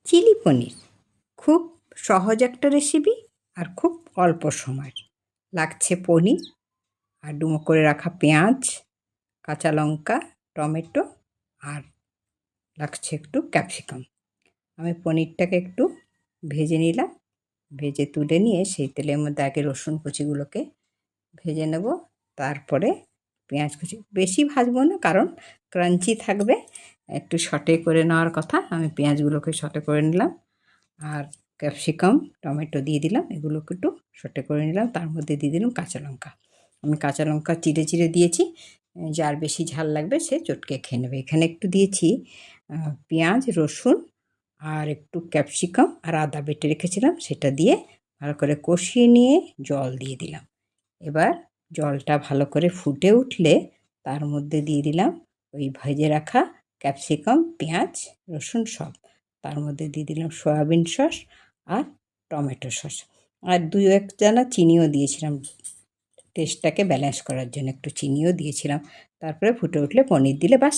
Chilli পনির খুব সহজ একটা রেসিপি আর খুব অল্প সময়। লাগছে পনির আর ডুমো করে রাখা পেঁয়াজ, কাঁচা লঙ্কা, টমেটো আর লাগছে একটু ক্যাপসিকাম। আমি পনিরটাকে একটু ভেজে নিলাম। ভেজে তুলে নিয়ে সেই তেলের মধ্যে আগে রসুন কুচিগুলোকে ভেজে নেব, তারপরে পেঁয়াজ কুচি। বেশি ভাজবো না, কারণ ক্রাঞ্চি থাকবে, একটু সটে করে নেওয়ার কথা। আমি পেঁয়াজগুলোকে সটে করে নিলাম আর ক্যাপসিকাম, টমেটো দিয়ে দিলাম, এগুলোকে একটু সটে করে নিলাম। তার মধ্যে দিয়ে দিলাম কাঁচা লঙ্কা। আমি কাঁচা লঙ্কা চিড়ে চিড়ে দিয়েছি, যার বেশি ঝাল লাগবে সে চটকে খেয়ে নেবে। এখানে একটু দিয়েছি পেঁয়াজ, রসুন আর একটু ক্যাপসিকাম আর আদা বেটে রেখেছিলাম, সেটা দিয়ে ভালো করে কষিয়ে নিয়ে জল দিয়ে দিলাম। এবার জলটা ভালো করে ফুটে উঠলে তার মধ্যে দিয়ে দিলাম ওই ভেজে রাখা ক্যাপসিকাম, পেঁয়াজ, রসুন সব। তার মধ্যে দিয়ে দিলাম সয়াবিন সস আর টমেটো সস, আর 2-1 দানা চিনিও দিয়েছিলাম, টেস্টটাকে ব্যালেন্স করার জন্য একটু চিনিও দিয়েছিলাম। তারপরে ফুটে উঠলে পনির দিলে ব্যাস।